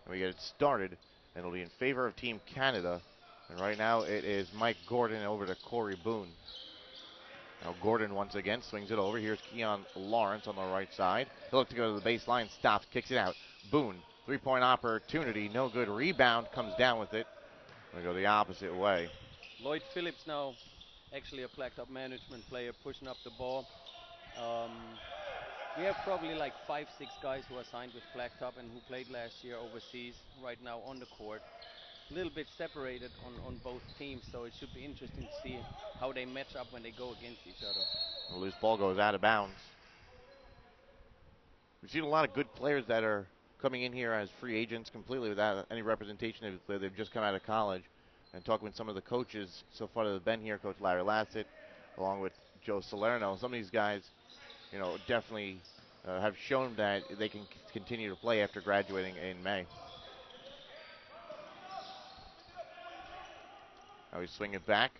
And we get it started, and it'll be in favor of Team Canada. And right now it is Mike Gordon over to Corey Boone. Now Gordon once again swings it over. Here's Keon Lawrence on the right side. He'll look to go to the baseline, stops, kicks it out. Boone, three-point opportunity, no good. Rebound, comes down with it. We go the opposite way. Lloyd Phillips now actually a Blacktop management player pushing up the ball. Um, we have probably like 5, 6 guys who are signed with Blacktop and who played last year overseas right now on the court. A little bit separated on both teams, so it should be interesting to see how they match up when they go against each other. The loose ball goes out of bounds. We've seen a lot of good players that are coming in here as free agents completely without any representation. They've just come out of college. And talking with some of the coaches so far that have been here, Coach Larry Lassett, along with Joe Salerno, some of these guys, definitely have shown that they can continue to play after graduating in May. Now we swing it back.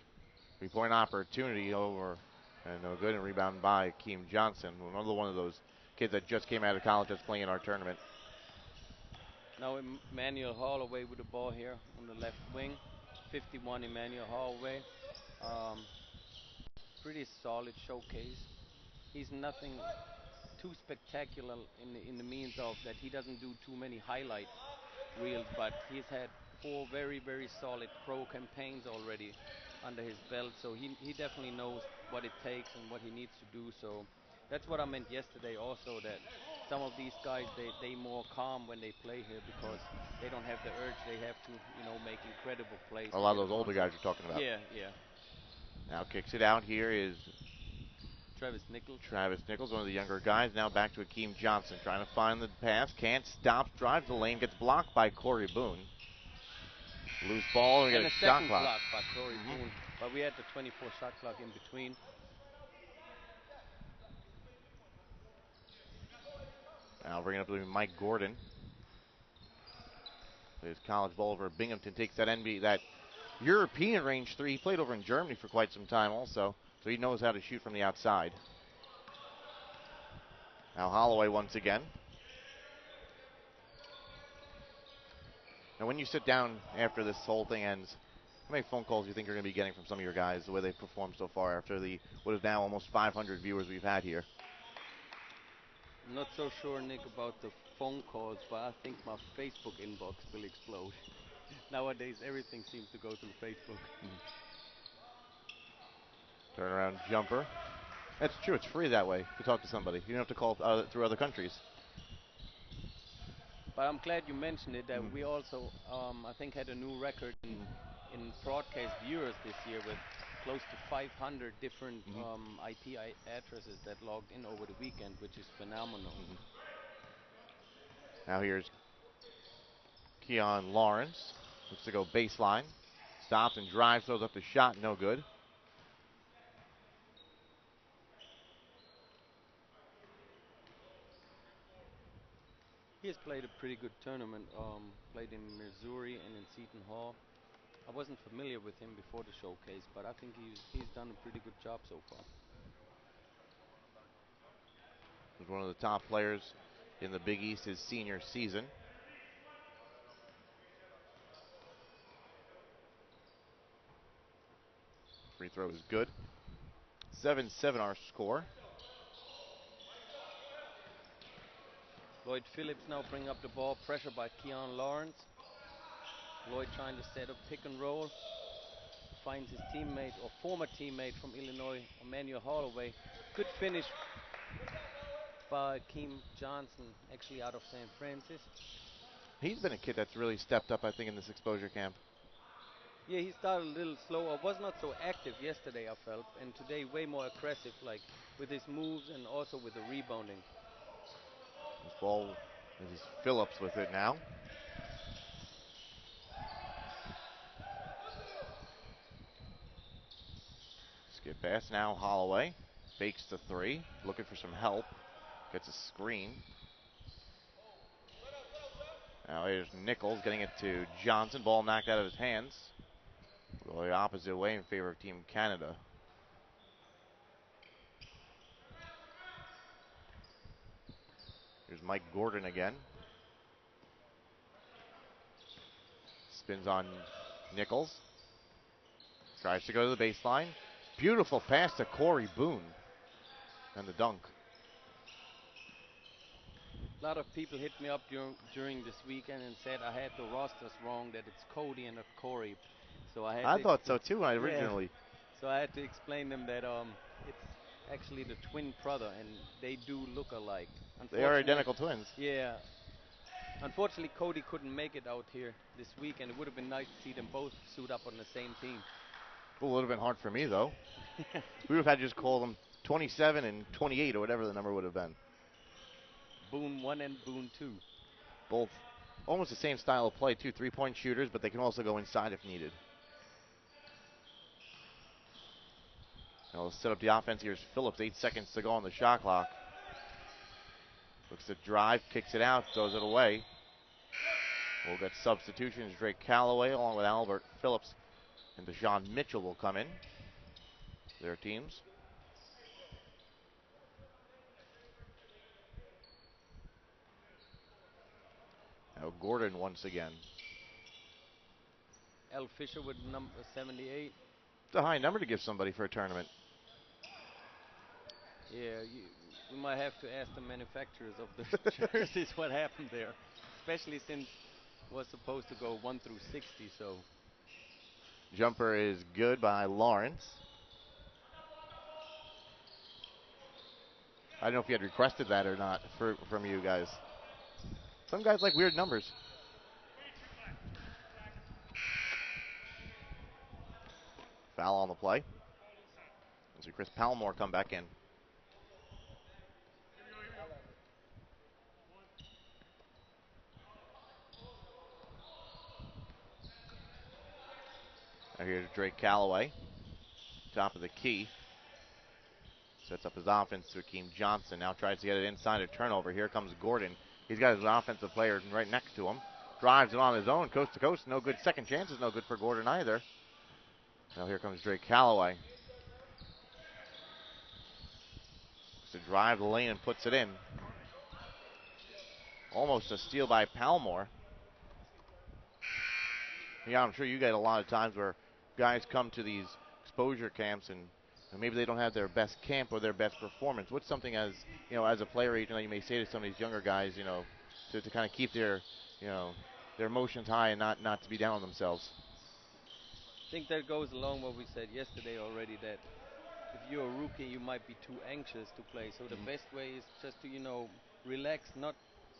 3-point opportunity over, and no good, and rebound by Keem Johnson, another one of those kids that just came out of college that's playing in our tournament. Now Emmanuel Holloway with the ball here on the left wing. 51 Emmanuel Holloway. Um, Pretty solid showcase. He's nothing too spectacular in the means of that he doesn't do too many highlight reels, but he's had 4 very solid pro campaigns already under his belt, so he definitely knows what it takes and what he needs to do. So that's what I meant yesterday also, that some of these guys they more calm when they play here because they don't have the urge they have to make incredible plays A to lot of get a those older contract. guys you're talking about. Yeah. Now kicks it out. Here is Travis Nichols. Travis Nichols, one of the younger guys. Now back to Akeem Johnson, trying to find the pass. Can't stop. Drives the lane. Gets blocked by Corey Boone. Loose ball. We get And a a shot second clock. block by Corey Boone, but we had the 24 shot clock in between. Now bringing up Mike Gordon. His college ball over Binghamton, takes that that European range three. He played over in Germany for quite some time also, so he knows how to shoot from the outside. Now Holloway once again. Now when you sit down after this whole thing ends, how many phone calls do you think you're going to be getting from some of your guys, the way they've performed so far after the what is now almost 500 viewers we've had here? I'm not so sure, Nick, about the phone calls, but I think my Facebook inbox will explode. Nowadays, everything seems to go through Facebook. Turnaround jumper. That's true. It's free that way to talk to somebody. You don't have to call through other countries. But I'm glad you mentioned it, that we also, I think, had a new record in broadcast viewers this year with close to 500 different IP addresses that logged in over the weekend, which is phenomenal. Now here's Keon Lawrence. Looks to go baseline. Stops and drives, throws up the shot, no good. He has played a pretty good tournament, played in Missouri and in Seton Hall. I wasn't familiar with him before the showcase, but I think he's done a pretty good job so far. He's one of the top players in the Big East his senior season. Free throw is good. 7-7 our score. Lloyd Phillips now bring up the ball, pressure by Keon Lawrence. Lloyd trying to set up pick and roll. Finds his teammate or former teammate from Illinois, Emmanuel Holloway. Good finish by Keem Johnson, actually out of St. Francis. He's been a kid that's really stepped up, I think, in this exposure camp. Yeah, he started a little slower. Was not so active yesterday, I felt, and today way more aggressive, like with his moves and also with the rebounding. This ball, this is Phillips with it now. Skip pass now, Holloway. Fakes the three, looking for some help. Gets a screen. Now here's Nichols getting it to Johnson. Ball knocked out of his hands. Go the opposite way in favor of Team Canada. Here's Mike Gordon again. Spins on Nichols. Tries to go to the baseline. Beautiful pass to Corey Boone. And the dunk. A lot of people hit me up during this weekend and said I had the rosters wrong, that it's Cody and not Corey. So I thought so too originally. So I had to explain them that it's actually the twin brother, and they do look alike. They are identical twins. Yeah. Unfortunately, Cody couldn't make it out here this week, and it would have been nice to see them both suit up on the same team. It would have been hard for me, though. We would have had to just call them 27 and 28 or whatever the number would have been. Boone 1 and Boone 2. Both almost the same style of play, too. Three-point shooters, but they can also go inside if needed. Now let's set up the offense. Here's Phillips. 8 seconds to go on the shot clock. Looks to drive, kicks it out, throws it away. We'll get substitutions. Drake Calloway along with Albert Phillips and Deshaun Mitchell will come in. Their teams. Now Gordon once again. L. Fisher with number 78. It's a high number to give somebody for a tournament. Yeah, we might have to ask the manufacturers of the jerseys what happened there. Especially since it was supposed to go 1 through 60, so. Jumper is good by Lawrence. I don't know if you had requested that or not from you guys. Some guys like weird numbers. Foul on the play. We'll see Chris Palmore come back in. Now here's Drake Calloway. Top of the key. Sets up his offense to Akeem Johnson. Now tries to get it inside a turnover. Here comes Gordon. He's got his offensive player right next to him. Drives it on his own, coast to coast. No good. Second chance is no good for Gordon either. Now here comes Drake Calloway. To drive the lane and puts it in. Almost a steal by Palmore. Yeah, I'm sure you get a lot of times where guys come to these exposure camps and maybe they don't have their best camp or their best performance. What's something as a player agent that you may say to some of these younger guys, to kind of keep their emotions high and not to be down on themselves? I think that goes along what we said yesterday already, that if you're a rookie, you might be too anxious to play. So the best way is just to, relax,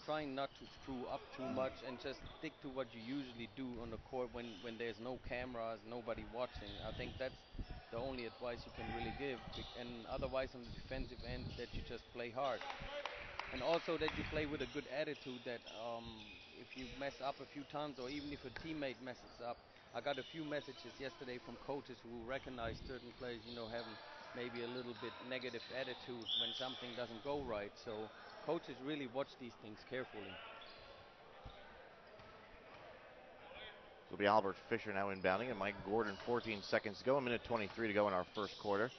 trying not to screw up too much, and just stick to what you usually do on the court when there's no cameras, nobody watching. I think that's the only advice you can really give. And otherwise, on the defensive end, that you just play hard. And also that you play with a good attitude, that if you mess up a few times, or even if a teammate messes up. I got a few messages yesterday from coaches who recognize certain players, having maybe a little bit negative attitude when something doesn't go right. So coaches really watch these things carefully. It'll be Albert Fisher now inbounding, and Mike Gordon 14 seconds to go, 1:23 to go in our first quarter.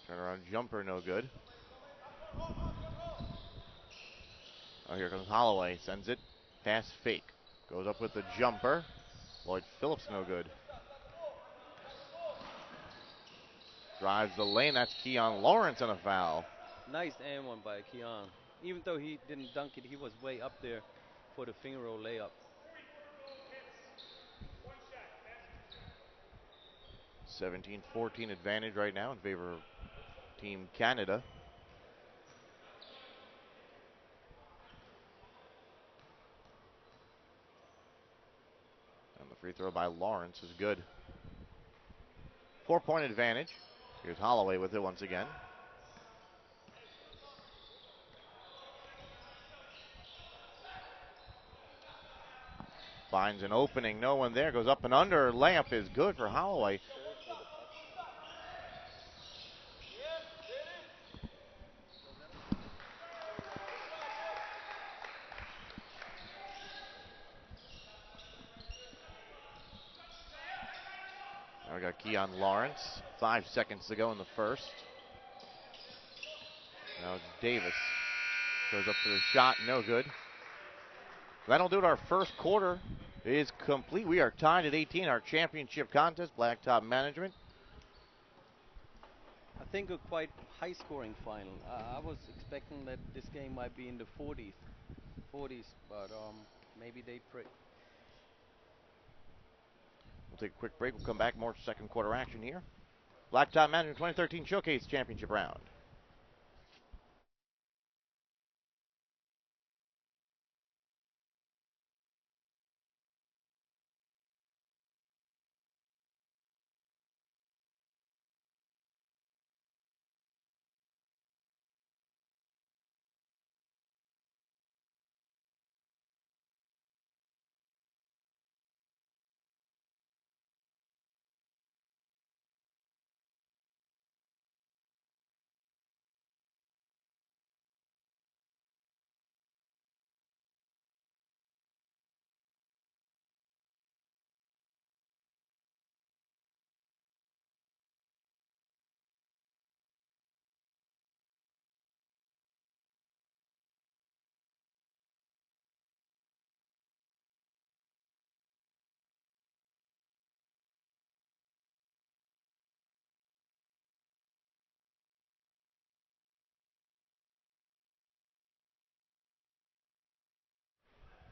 Turnaround jumper, no good. Oh, here comes Holloway, sends it, pass fake. Goes up with the jumper. Lloyd Phillips, no good. Drives the lane, that's Keon Lawrence on a foul. Nice and one by Keon. Even though he didn't dunk it, he was way up there for the finger roll layup. 17-14 advantage right now in favor of Team Canada. And the free throw by Lawrence is good. 4-point advantage. Here's Holloway with it once again. Finds an opening, no one there, goes up and under. Layup is good for Holloway. Now we got Keon Lawrence. 5 seconds to go in the first. Now Davis goes up for the shot, no good. That'll do it. Our first quarter is complete. We are tied at 18. Our championship contest, Blacktop Management. I think a quite high-scoring final. I was expecting that this game might be in the 40s, but maybe they pray. We'll take a quick break. We'll come back. More second quarter action here. Blacktop Management 2013 Showcase Championship Round.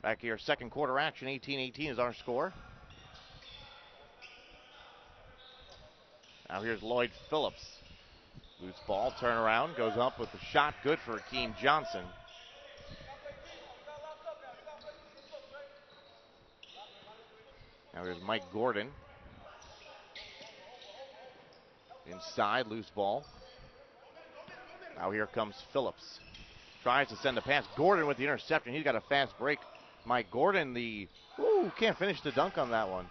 Back here, second quarter action, 18-18 is our score. Now here's Lloyd Phillips. Loose ball, turn around, goes up with the shot, good for Akeem Johnson. Now here's Mike Gordon. Inside, loose ball. Now here comes Phillips. Tries to send a pass. Gordon with the interception. He's got a fast break. Mike Gordon, can't finish the dunk on that one.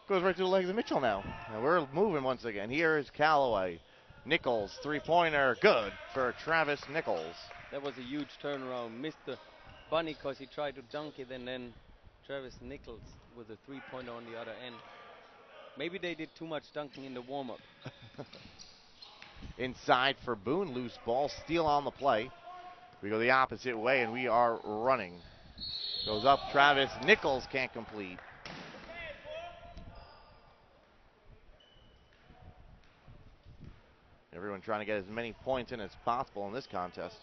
Goes right to the legs of Mitchell now. And we're moving once again. Here is Callaway. Nichols, three-pointer, good for Travis Nichols. That was a huge turnaround. Missed the bunny because he tried to dunk it, and then Travis Nichols with a three-pointer on the other end. Maybe they did too much dunking in the warm-up. Inside for Boone, loose ball, steal on the play. We go the opposite way, and we are running. Goes up, Travis Nichols can't complete. Everyone trying to get as many points in as possible in this contest.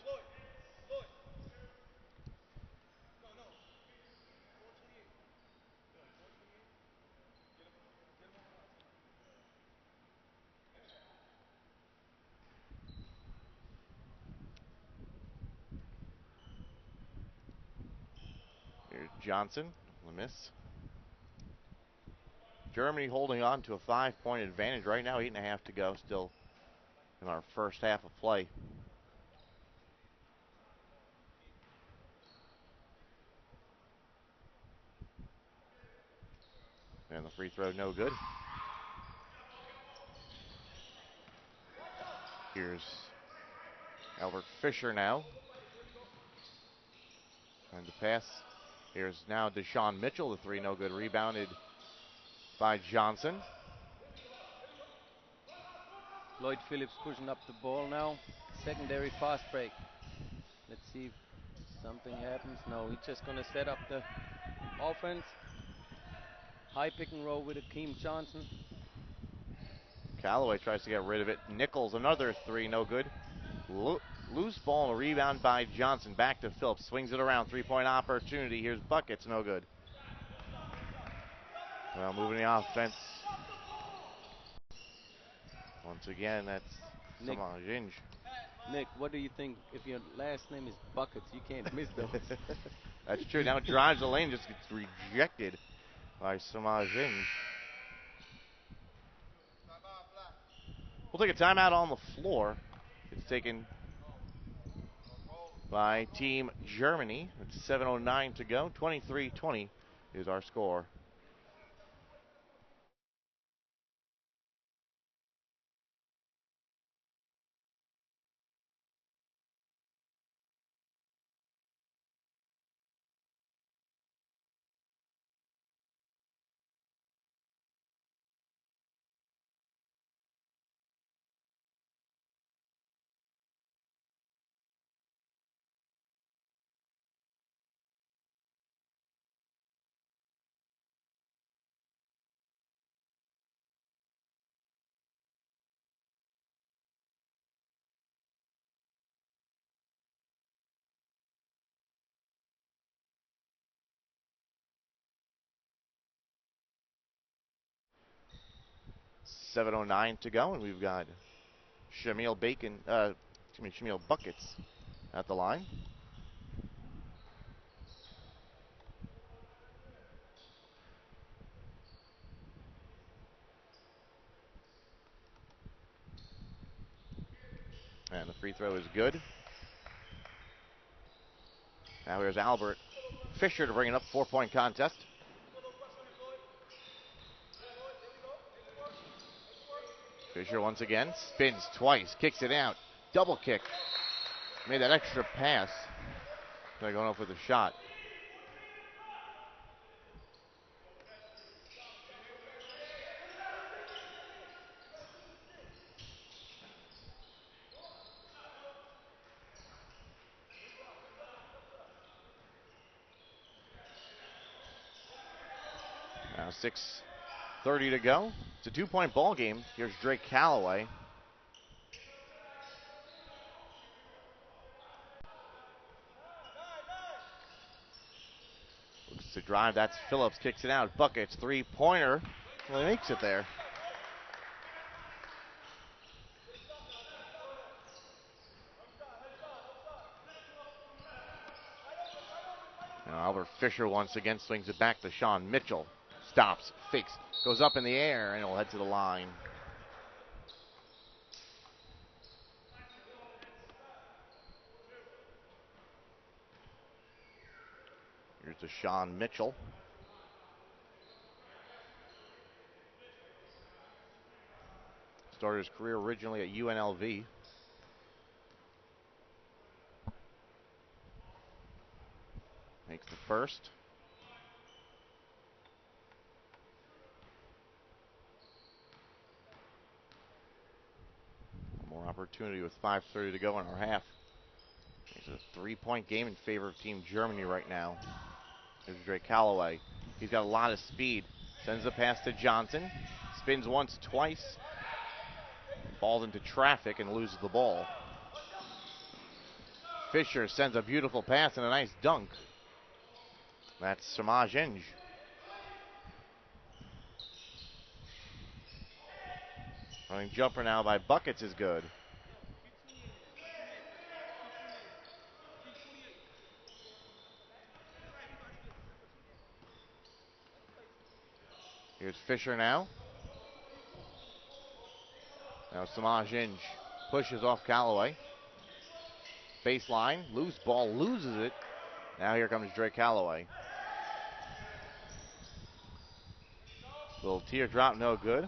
Here's Johnson, the miss. Germany holding on to a 5-point advantage right now, 8.5 to go still in our first half of play. And the free throw no good. Here's Albert Fisher now. And the pass. Here's now Deshaun Mitchell, the three no good. Rebounded by Johnson. Lloyd Phillips pushing up the ball now. Secondary fast break. Let's see if something happens. No, he's just going to set up the offense. High pick and roll with Akeem Johnson. Callaway tries to get rid of it. Nichols, another three, no good. Loose ball and a rebound by Johnson. Back to Phillips. Swings it around. Three-point opportunity. Here's buckets. No good. Well, moving the offense. Once again, that's Samajinj. Nick, what do you think? If your last name is Buckets, you can't miss those. That's true. Now drives the lane, just gets rejected by Samajinj. We'll take a timeout on the floor. It's taken by Team Germany. It's 7:09 to go. 23-20 is our score. 7:09 to go, and we've got Shamil Buckets at the line. And the free throw is good. Now here's Albert Fisher to bring it up, 4-point contest. Fisher once again spins twice, kicks it out, double kick. Made that extra pass. They're going up with a shot. Now 6:30 to go. It's a 2-point ball game. Here's Drake Calloway. Looks to drive. That's Phillips. Kicks it out. Buckets. 3-pointer. Well, he makes it there. Now Albert Fisher once again swings it back to Sean Mitchell. Stops, fakes, goes up in the air, and he'll head to the line. Here's to Sean Mitchell. Started his career originally at UNLV. Makes the first. One more opportunity with 5:30 to go in our half. It's a 3-point game in favor of Team Germany right now. Here's Drake Calloway. He's got a lot of speed. Sends the pass to Johnson. Spins once, twice. Falls into traffic and loses the ball. Fisher sends a beautiful pass and a nice dunk. That's Samaj Inge. Running jumper now by Buckets is good. Here's Fisher now. Now Samaj Inge pushes off Calloway. Baseline, loose ball, loses it. Now here comes Drake Calloway. Little teardrop, no good.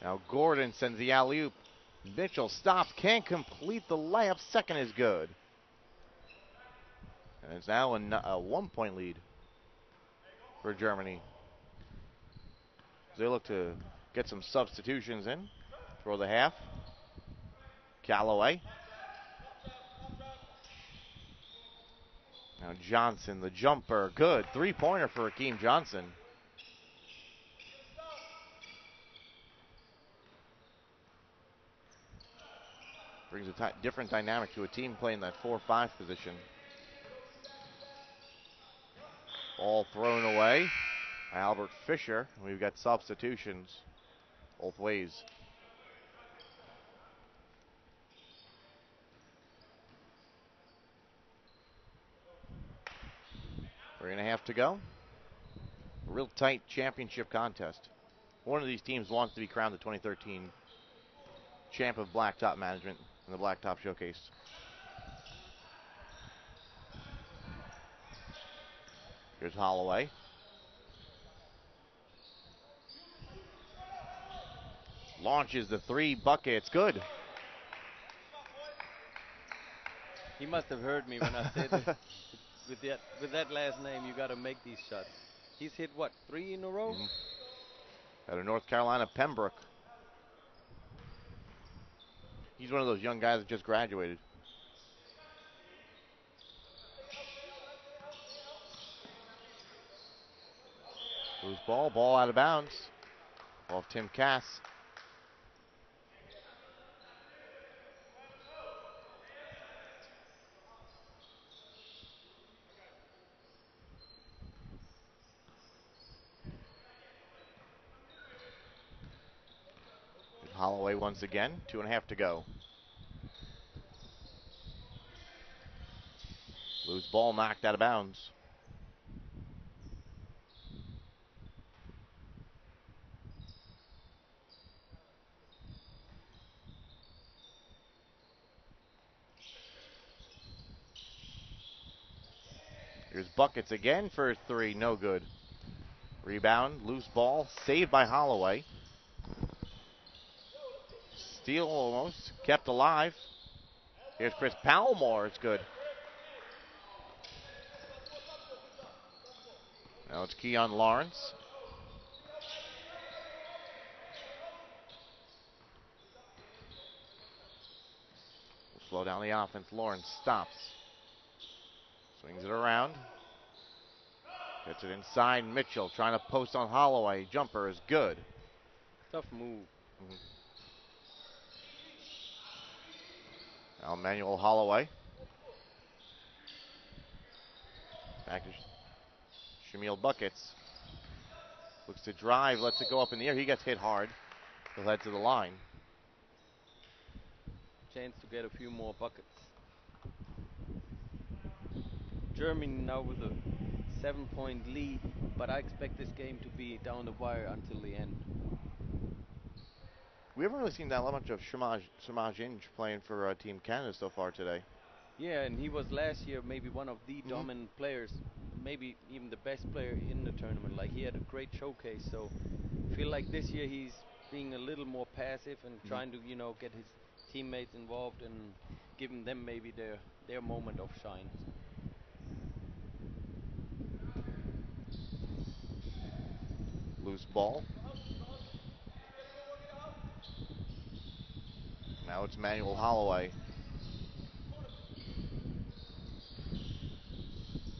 Now Gordon sends the alley-oop. Mitchell stops, can't complete the layup. Second is good. And it's now a 1-point lead for Germany. They look to get some substitutions in for the half. Calloway. Now Johnson, the jumper, good. 3-pointer for Hakeem Johnson. Brings a different dynamic to a team playing that 4-5 position. Ball thrown away by Albert Fisher. We've got substitutions both ways. 3.5 to go. A real tight championship contest. One of these teams wants to be crowned the 2013 champ of Blacktop Management in the Blacktop Showcase. Here's Holloway. Launches the 3, buckets, good. He must have heard me when I said that with that last name, you got to make these shots. He's hit, what, 3 in a row? Out of North Carolina, Pembroke. He's one of those young guys that just graduated. Loose ball out of bounds. Off Tim Cass. Holloway once again. 2.5 to go. Loose ball knocked out of bounds. Here's Buckets again for 3. No good. Rebound, loose ball, saved by Holloway. Steal almost, kept alive. Here's Chris Palmore, it's good. Now it's Keon Lawrence. Slow down the offense. Lawrence stops. Swings it around. Gets it inside. Mitchell trying to post on Holloway. Jumper is good. Tough move. Now Emmanuel Holloway. Back to Shamil Buckets. Looks to drive. Lets it go up in the air. He gets hit hard. He'll head to the line. Chance to get a few more buckets. Germany now with a 7-point lead, but I expect this game to be down the wire until the end. We haven't really seen that much of Samaj Inge playing for Team Canada so far today. Yeah, and he was last year maybe one of the dominant players, maybe even the best player in the tournament. Like, he had a great showcase, so I feel like this year he's being a little more passive and trying to, get his teammates involved and giving them maybe their moment of shine. Loose ball. Now it's Emmanuel Holloway.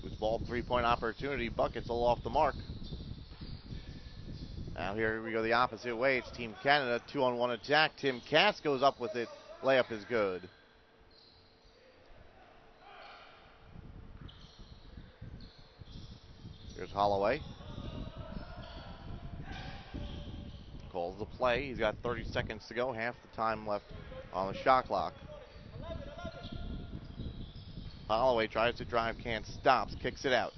Loose ball, 3-point opportunity. Buckets all off the mark. Now here we go the opposite way. It's Team Canada, 2-on-1 attack. Tim Cass goes up with it. Layup is good. Here's Holloway. Calls the play. He's got 30 seconds to go. Half the time left on the shot clock. Holloway tries to drive, can't, stops, kicks it out.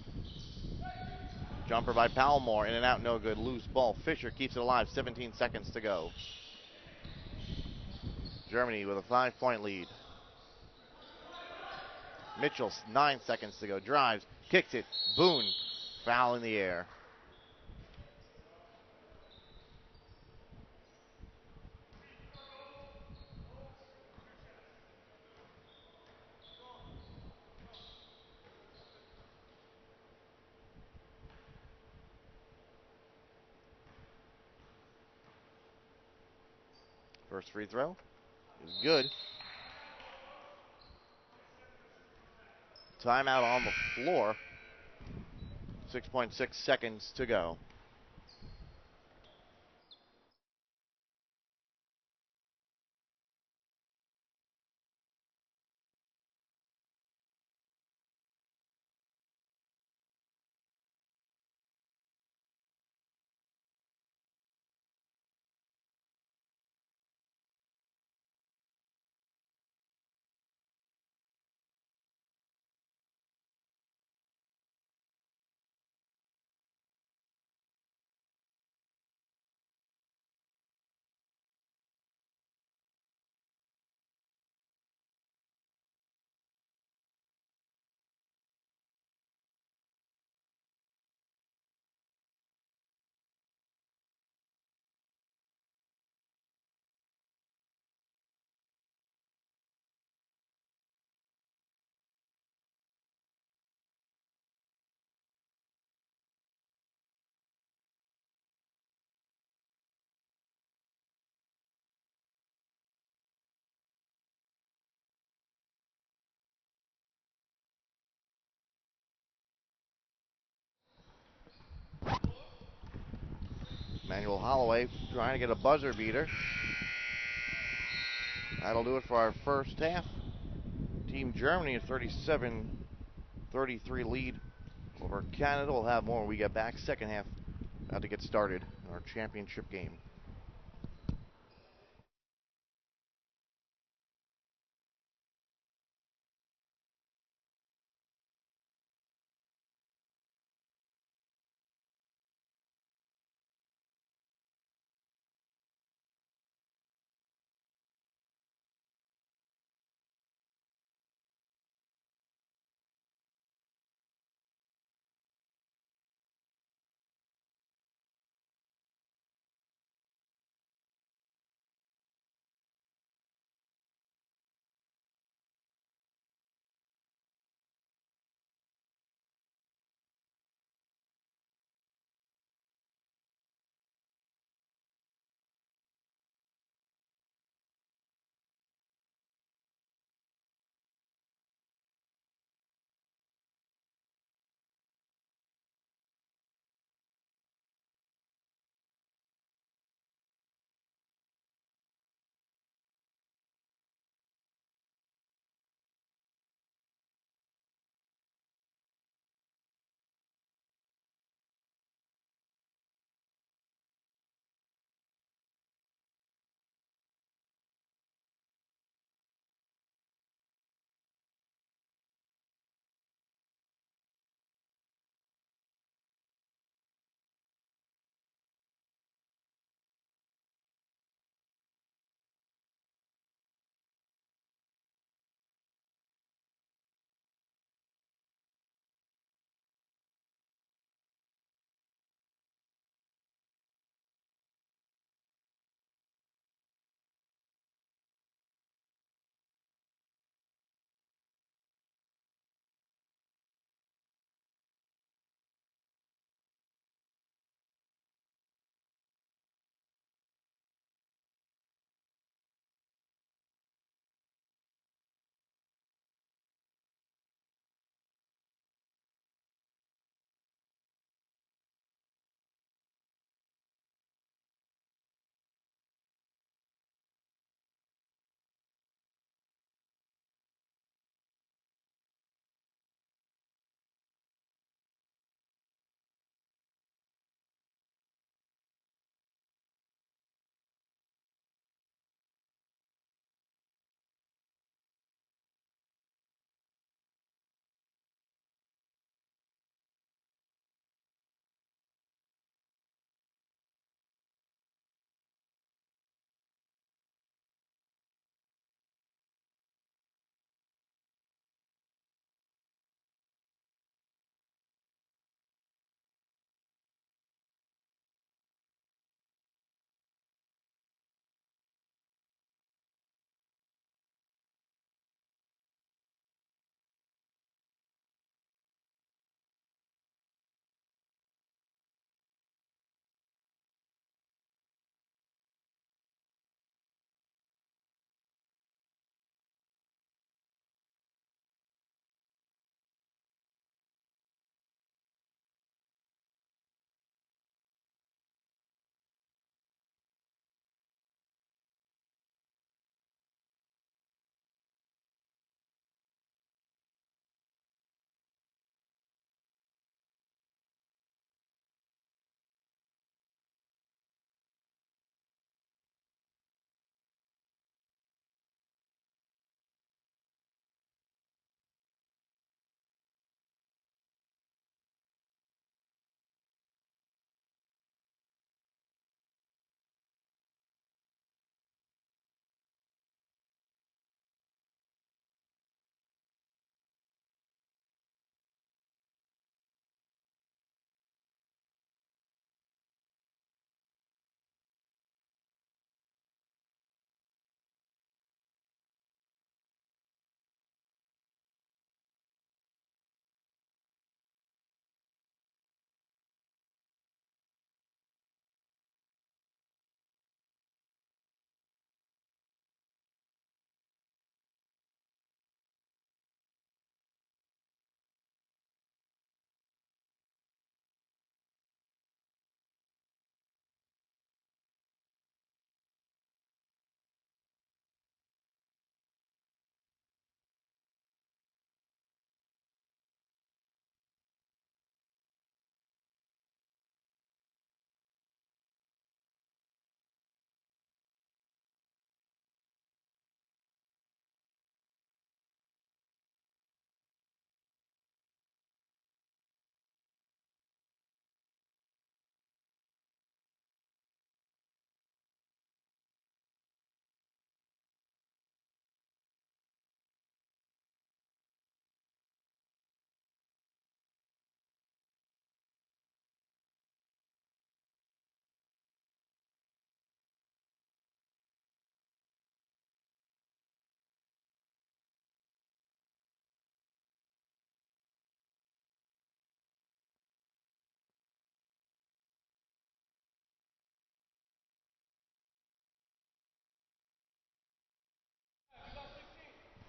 Jumper by Palmore, in and out, no good. Loose ball. Fisher keeps it alive. 17 seconds to go. Germany with a 5-point lead. Mitchell, 9 seconds to go. Drives, kicks it. Boone, foul in the air. First free throw is good. Timeout on the floor. 6.6 seconds to go. Emmanuel Holloway trying to get a buzzer beater. That'll do it for our first half. Team Germany, a 37-33 lead over Canada. We'll have more when we get back. Second half about to get started in our championship game.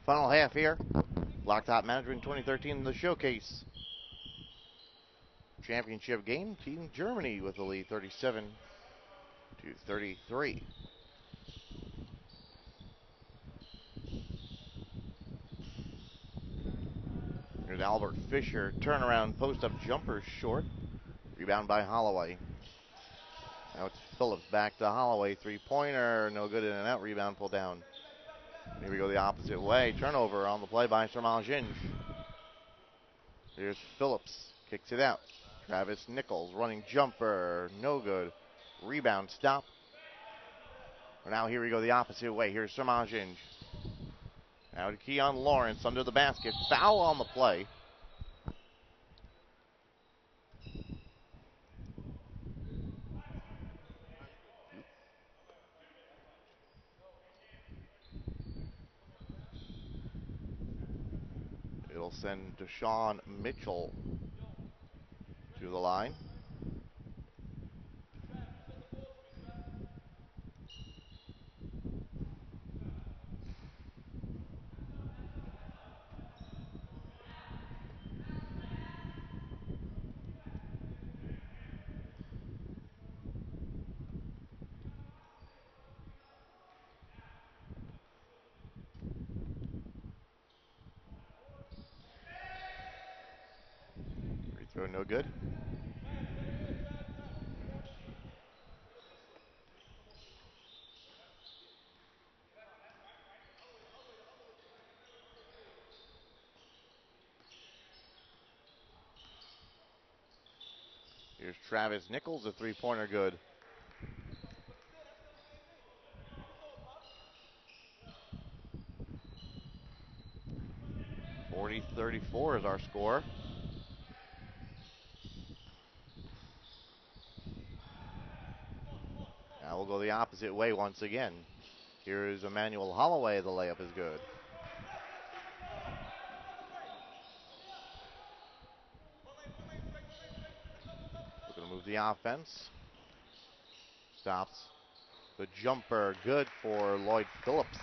Final half here. Blacktop Management 2013, the Showcase Championship game. Team Germany with the lead, 37-33. Here's Albert Fisher, turnaround post-up jumper short. Rebound by Holloway. Now it's Phillips back to Holloway. Three-pointer, no good, in and out. Rebound pulled down. Here we go the opposite way. Turnover on the play by Sermon-Ginge. Here's Phillips. Kicks it out. Travis Nichols running jumper. No good. Rebound stop. Now here we go the opposite way. Here's Sermon-Ginge. Now to Keon Lawrence under the basket. Foul on the play. It'll send Deshaun Mitchell to the line. Free throw no good. Here's Travis Nichols, a three-pointer good. 40-34 is our score. Now we'll go the opposite way once again. Here is Emmanuel Holloway. The layup is good. We're going to move the offense. Stops. The jumper good for Lloyd Phillips.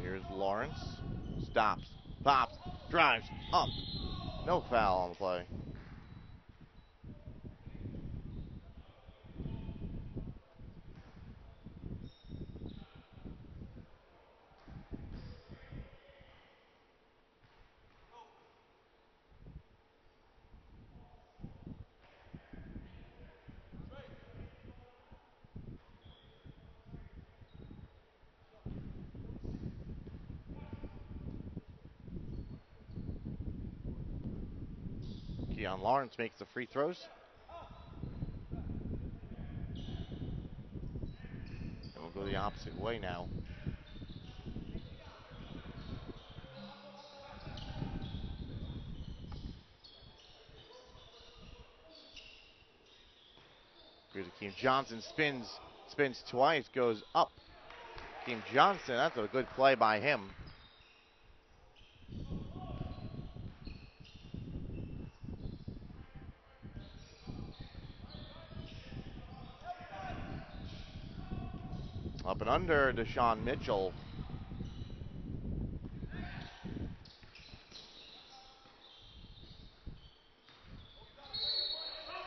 Here's Lawrence. Stops. Pops. Drives. Up. No foul on the play. Keon Lawrence makes the free throws. And we'll go the opposite way now. Here's Akeem Johnson, spins twice, goes up. Akeem Johnson, that's a good play by him. Up and under Deshaun Mitchell.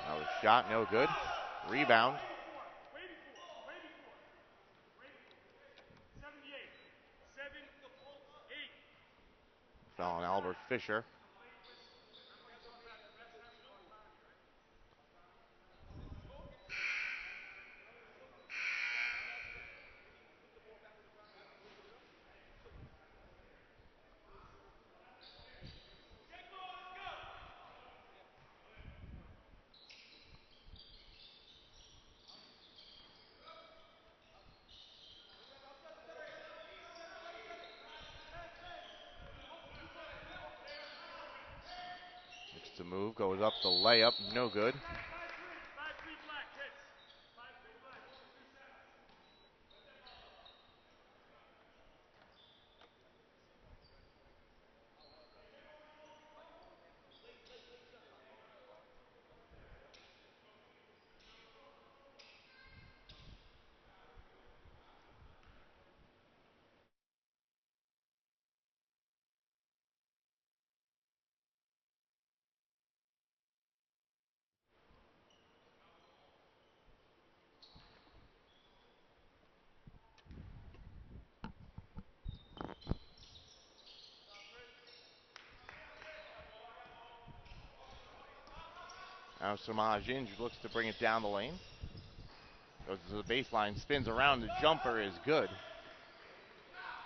Now the shot, no good. Rebound. Fell on Albert Fisher. Looks to move, goes up the layup, no good. Now Samaj Inge looks to bring it down the lane. Goes to the baseline, spins around, the jumper is good.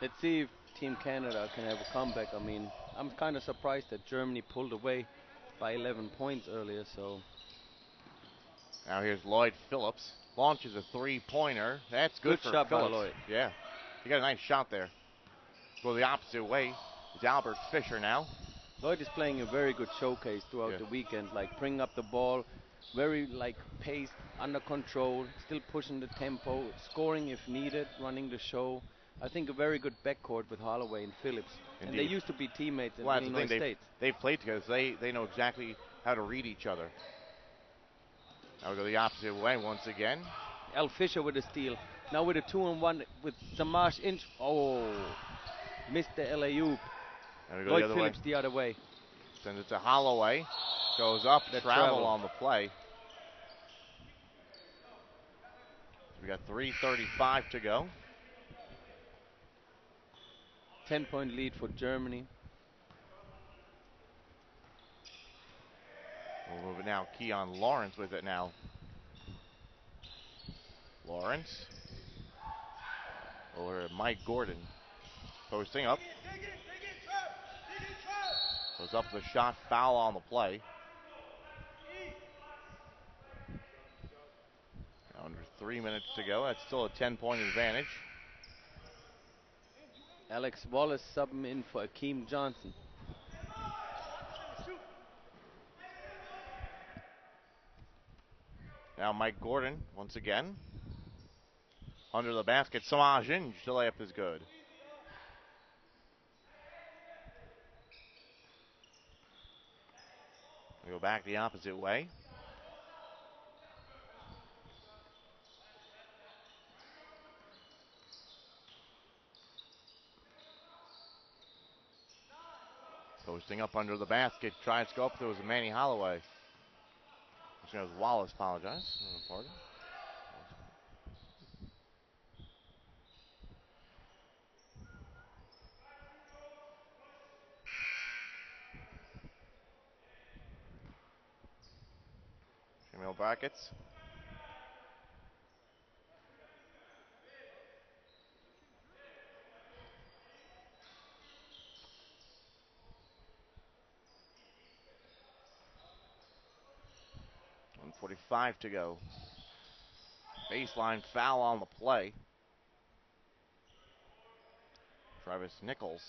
Let's see if Team Canada can have a comeback. I mean, I'm kind of surprised that Germany pulled away by 11 points earlier, so. Now here's Lloyd Phillips. Launches a three-pointer. That's good for shot Phillips. by Lloyd. Yeah, he got a nice shot there. Go the opposite way. It's Albert Fisher now. Lloyd is playing a very good showcase throughout the weekend, like bringing up the ball, very like paced, under control, still pushing the tempo, scoring if needed, running the show. I think a very good backcourt with Holloway and Phillips. Indeed. And they used to be teammates in Well, Illinois State. They've played together, so they know exactly how to read each other. Now we go the opposite way once again. Al Fisher with a steal. Now with a 2-on-1 with Samaj Inge. Oh, missed the LA-oop. Lloyd Phillips the other way. Sends it to Holloway. Goes up, travel on the play. We got 3:35 to go. 10-point lead for Germany. We'll move it now. Keon Lawrence with it now. Lawrence. Over Mike Gordon. Posting up. Goes up the shot, foul on the play. Under 3 minutes to go. That's still a 10-point advantage. Alex Wallace subbing in for Akeem Johnson. Now Mike Gordon once again. Under the basket, Samaj Inge. The layup is good. We go back the opposite way. Posting up under the basket, tries to go up. There was Manny Holloway. Which was Wallace, apologize. Pardon. Female brackets. .145 to go. Baseline foul on the play. Travis Nichols.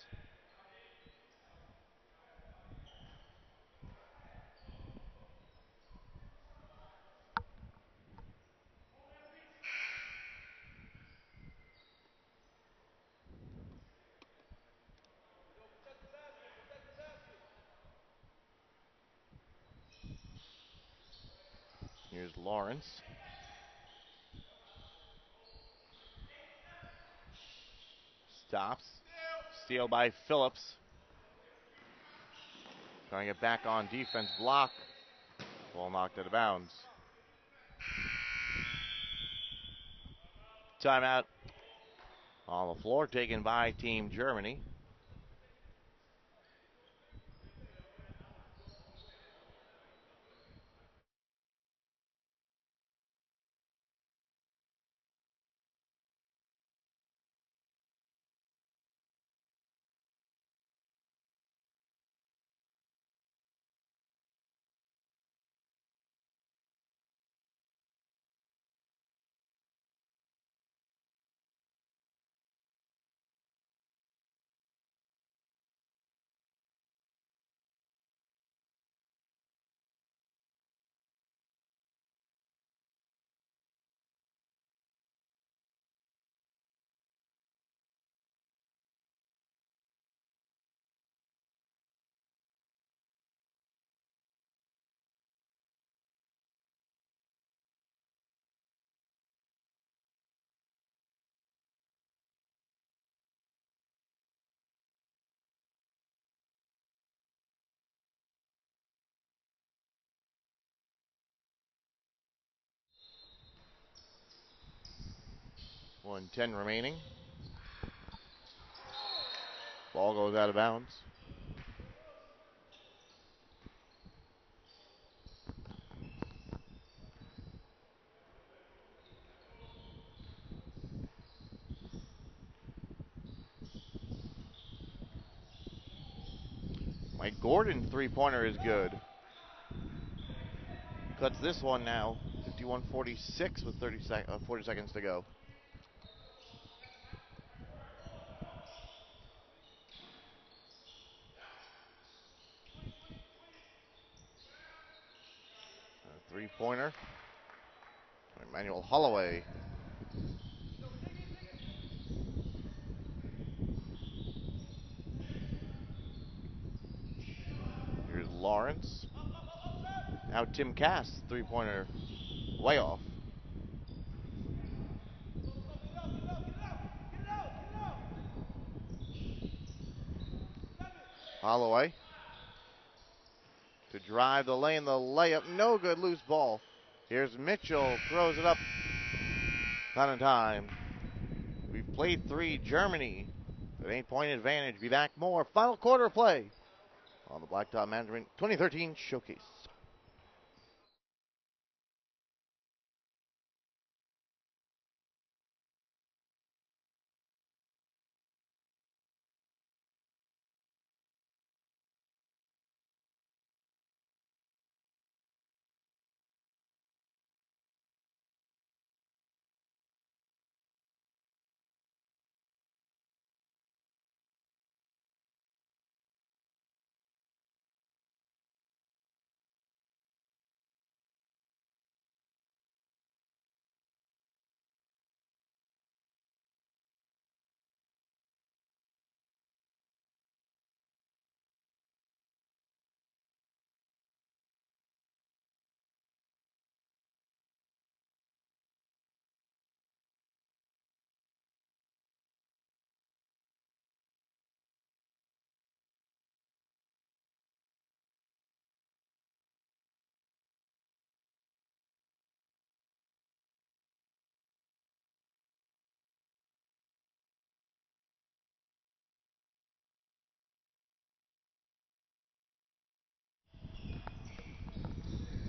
Here's Lawrence. Stops. Steal by Phillips. Trying to get back on defense. Block. Ball knocked out of bounds. Timeout on the floor taken by Team Germany. One 10 remaining. Ball goes out of bounds. Mike Gordon three-pointer is good. Cuts this one now. 51-46 with 40 seconds to go. Three-pointer. Emmanuel Holloway. Here's Lawrence. Now Tim Cass, three-pointer, way off. Holloway to drive the lane, the layup, no good, loose ball. Here's Mitchell, throws it up, not in time. We've played three, Germany, an 8-point advantage. Be back more, final quarter play on the Blacktop Management 2013 Showcase.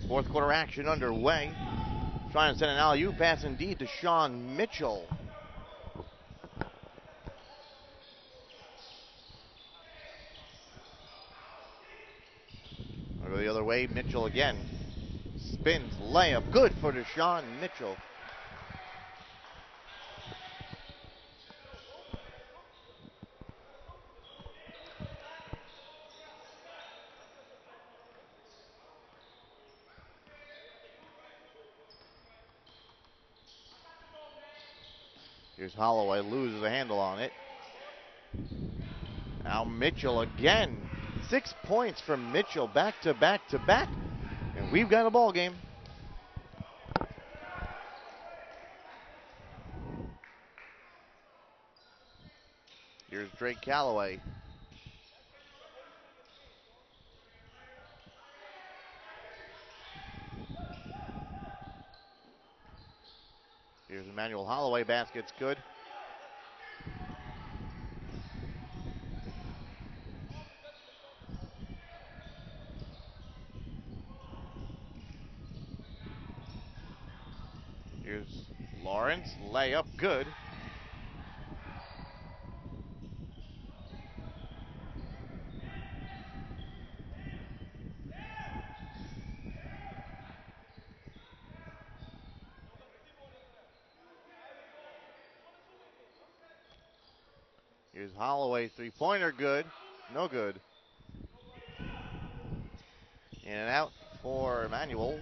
Fourth quarter action underway. Trying to send an alley-oop pass indeed to Sean Mitchell. Over the other way, Mitchell again. Spins, layup, good for Deshaun Mitchell. Here's Holloway, loses the handle on it. Now Mitchell again. 6 points from Mitchell, back to back to back. And we've got a ball game. Here's Drake Calloway. Here's Emmanuel Holloway, basket's good. Here's Lawrence, layup, good. Here's Holloway, three-pointer, good. No good. In and out for Emmanuel.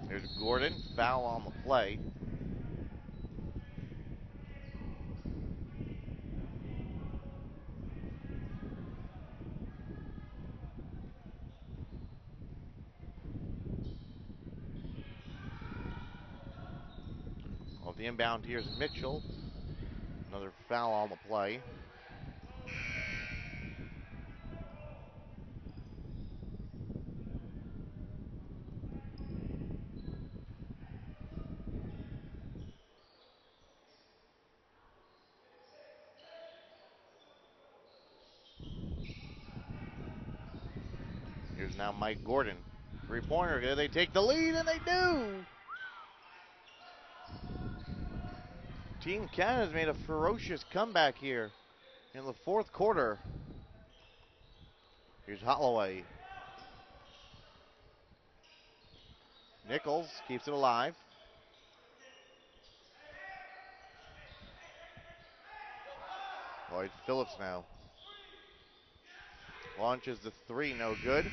Here's Gordon, foul on the play. Off the inbound, here's Mitchell. Another foul on the play. Here's now Mike Gordon. Three-pointer, here they take the lead, and they do! Team Canada's made a ferocious comeback here in the fourth quarter. Here's Holloway. Nichols keeps it alive. Lloyd Phillips now. Launches the three, no good.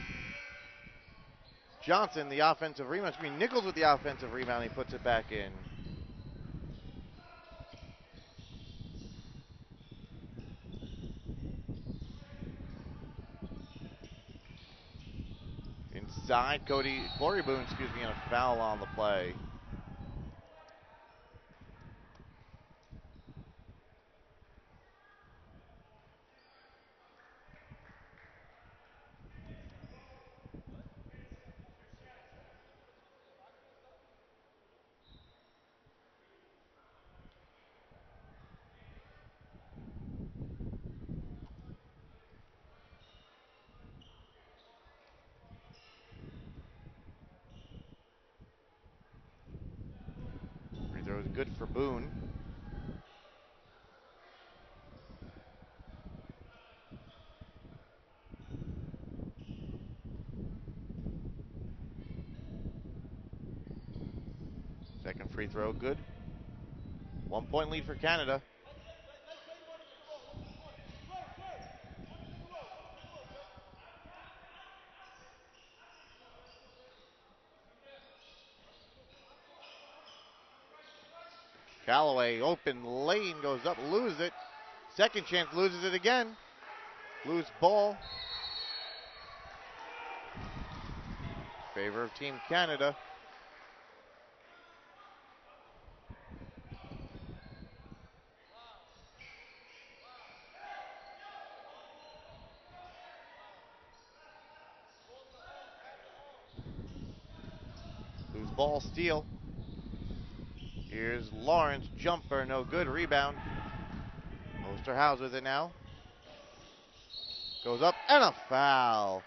Johnson, the offensive rebound. Nichols with the offensive rebound. He puts it back in. Inside, Corey Boone, and a foul on the play. Free throw is good for Boone. Second free throw, good. 1 point lead for Canada. Callaway, open lane, goes up, loses it. Second chance, loses it again. Loose ball. Favor of Team Canada. Loose ball, steal. Here's Lawrence, jumper, no good, rebound. Osterhaus with it now. Goes up, and a foul.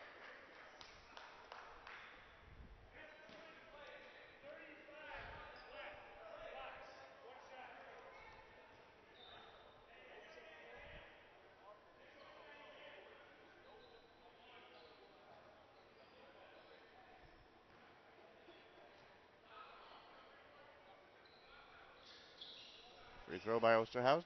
Free throw by Osterhaus.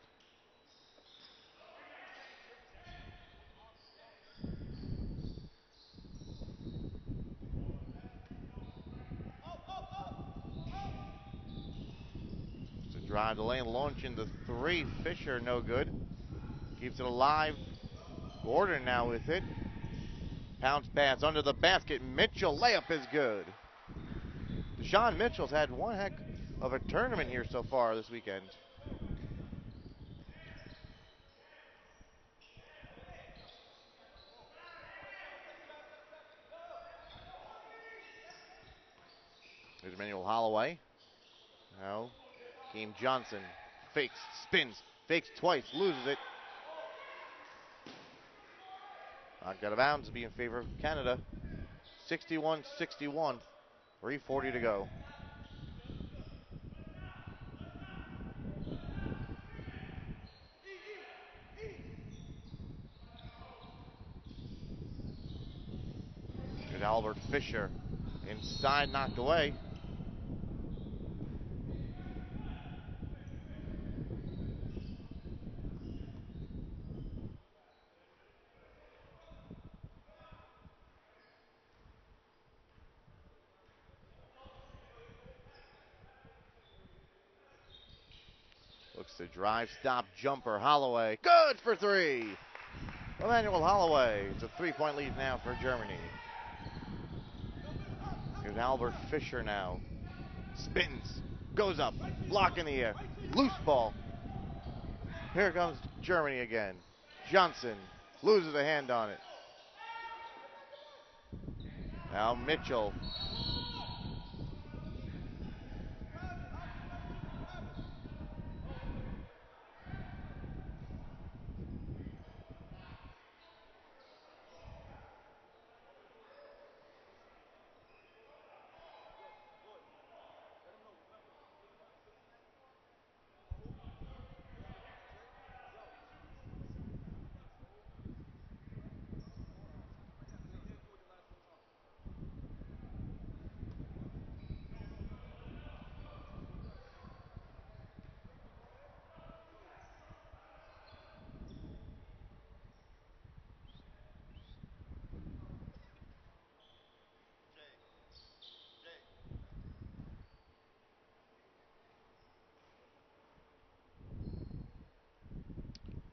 To drive the lane, launch into three. Fisher, no good. Keeps it alive. Gordon now with it. Pounce pass under the basket. Mitchell, layup is good. Deshaun Mitchell's had one heck of a tournament here so far this weekend. There's Emmanuel Holloway. Now, Keem Johnson fakes, spins, fakes twice, loses it. Knocked out of bounds to be in favor of Canada. 61-61, 3:40 to go. Here's Albert Fisher. Inside, knocked away. Looks to drive, stop, jumper. Holloway, good for three. Emmanuel Holloway. It's a 3-point lead now for Germany. Here's Albert Fisher now. Spins, goes up, block in the air, loose ball. Here comes Germany again. Johnson loses a hand on it. Now Mitchell.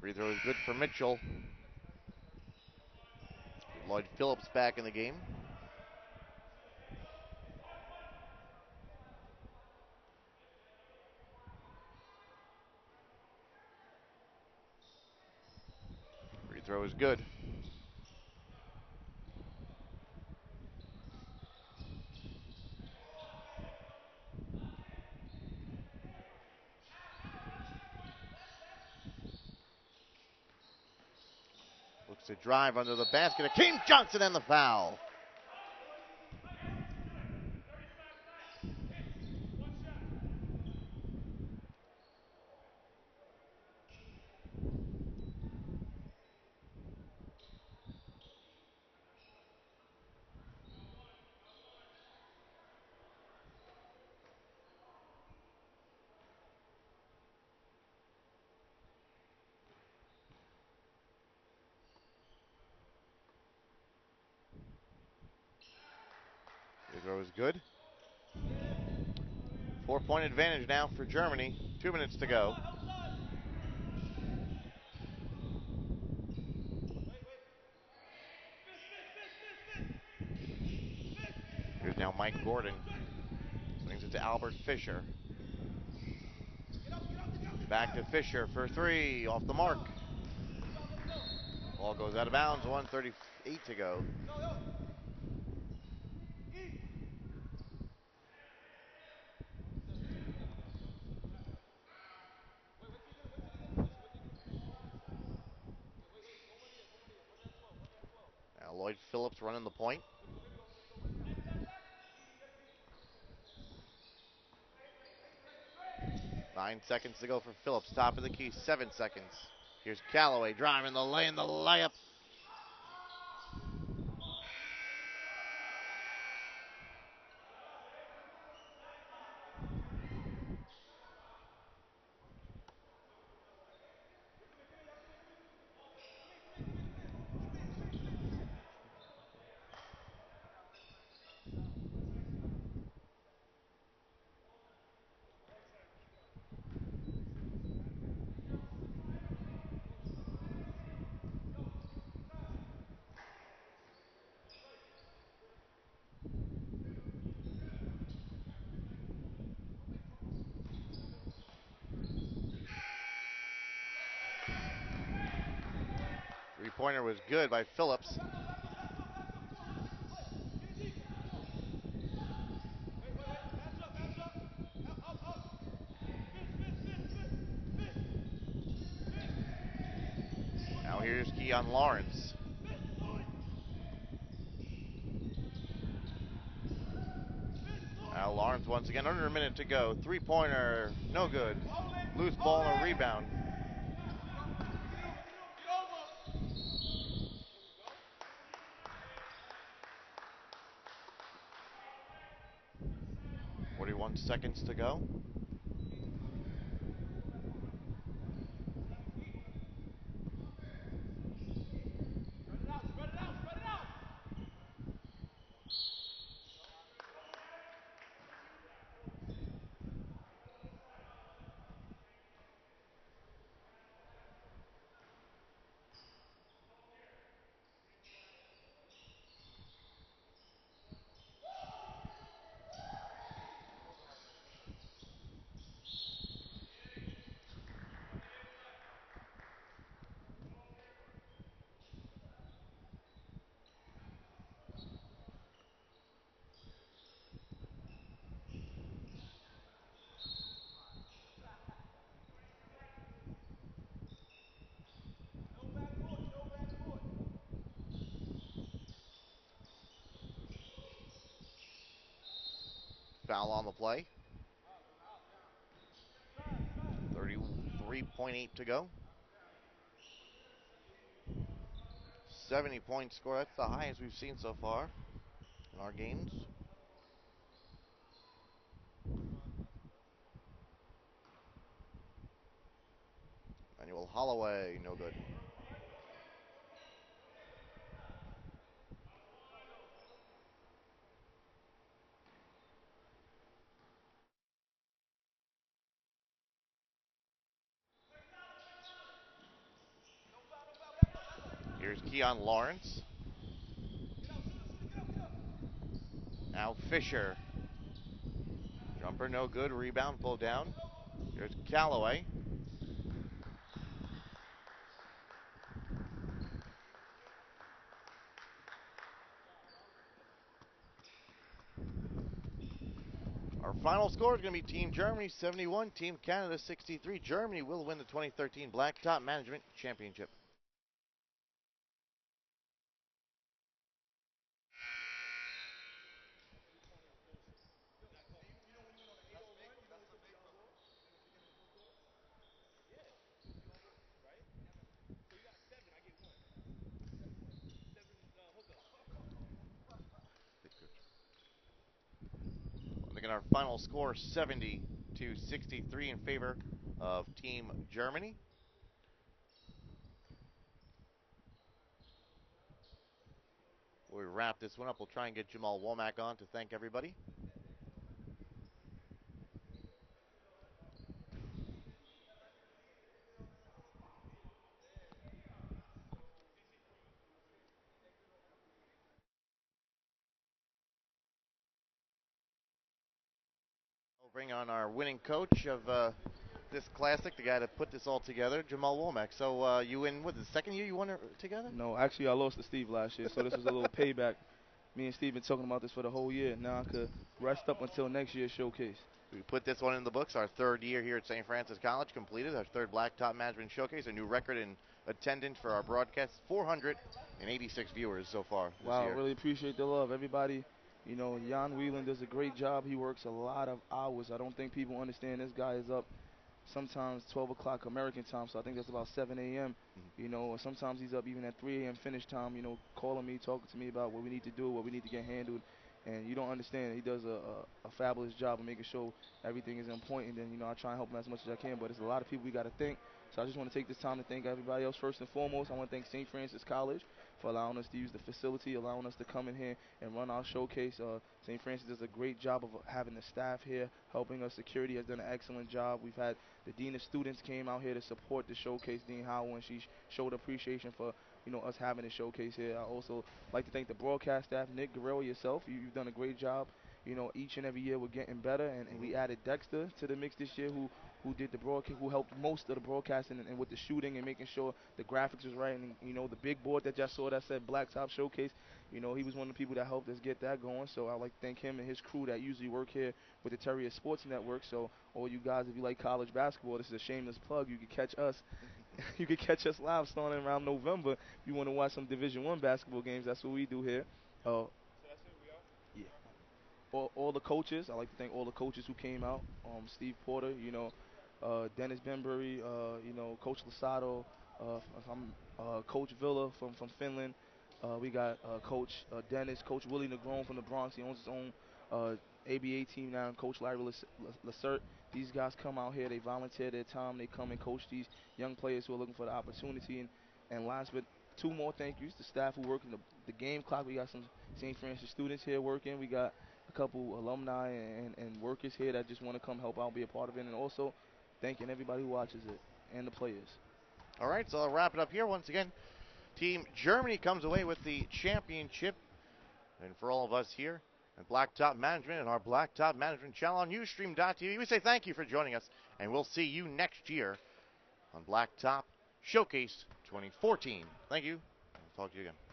Free throw is good for Mitchell. Lloyd Phillips back in the game. Free throw is good. Looks to drive under the basket. Akeem Johnson and the foul. Free throw is good. 4-point advantage now for Germany. 2 minutes to go. Here's now Mike Gordon. Swings it to Albert Fisher. Back to Fisher for three. Off the mark. Ball goes out of bounds. 1:38 to go. Now Lloyd Phillips running the point. 9 seconds to go for Phillips. Top of the key, 7 seconds. Here's Callaway driving the lane, the layup. Three-pointer was good by Phillips. Now here's Keon Lawrence. Now Lawrence once again, under a minute to go. Three-pointer, no good. Loose ball and a rebound. Seconds to go. Foul on the play. 33.8 to go. 70-point score. That's the highest we've seen so far in our games. Manuel Holloway, no good. Here's Keon Lawrence. Now Fisher. Jumper no good. Rebound pulled down. Here's Callaway. Our final score is going to be Team Germany 71, Team Canada 63. Germany will win the 2013 Blacktop Management Championship. Looking at our final score, 70 to 63 in favor of Team Germany. When we wrap this one up, we'll try and get Jamal Womack on to thank everybody. We'll bring on our winning coach of this classic, the guy that put this all together, Jamal Womack. So you win, what, the second year you won it together? No, actually I lost to Steve last year, so this was a little payback. Me and Steve been talking about this for the whole year. Now I could rest up until next year's showcase. We put this one in the books. Our third year here at St. Francis College completed. Our third Blacktop Management Showcase. A new record in attendance for our broadcast. 486 viewers so far this Wow, year. really appreciate the love. Everybody, you know, Jan Whelan does a great job. He works a lot of hours. I don't think people understand this guy is up sometimes 12 o'clock American time, so I think that's about 7 a.m. You know, or sometimes he's up even at 3 a.m. finish time, you know, calling me, talking to me about what we need to do, what we need to get handled. And you don't understand, he does a fabulous job of making sure everything is on point. And then, you know, I try and help him as much as I can, but there's a lot of people we got to thank. So I just want to take this time to thank everybody else. First and foremost, I want to thank St. Francis College for allowing us to use the facility, allowing us to come in here and run our showcase. St. Francis does a great job of having the staff here, helping us. Security has done an excellent job. We've had the Dean of Students came out here to support the showcase, Dean Howell, and she showed appreciation for, you know, us having a showcase here. I also like to thank the broadcast staff, Nick Guerrero, yourself. You've done a great job. You know, each and every year we're getting better, and we added Dexter to the mix this year, who did the broadcast, who helped most of the broadcasting and with the shooting and making sure the graphics was right. And, you know, the big board that y'all saw that said Blacktop Showcase, you know, he was one of the people that helped us get that going. So I'd like to thank him and his crew that usually work here with the Terrier Sports Network. So all you guys, if you like college basketball, this is a shameless plug. You can catch us. You can catch us live starting around November. If you want to watch some Division I basketball games, that's what we do here. Yeah. All the coaches. I like to thank all the coaches who came out. Steve Porter, you know, Dennis Benbury, you know, Coach Lasado, Coach Villa from Finland. We got Coach Dennis, Coach Willie Negron from the Bronx. He owns his own ABA team now, and Coach Larry Lacert. These guys come out here. They volunteer their time. They come and coach these young players who are looking for the opportunity. And last but two more thank yous to staff who work in the game clock. We got some St. Francis students here working. We got a couple alumni and workers here that just want to come help out, be a part of it, and also thanking everybody who watches it and the players. All right, so I'll wrap it up here. Once again, Team Germany comes away with the championship. And for all of us here at Blacktop Management and our Blacktop Management channel on Ustream.tv, we say thank you for joining us, and we'll see you next year on Blacktop Showcase 2014. Thank you. I'll talk to you again.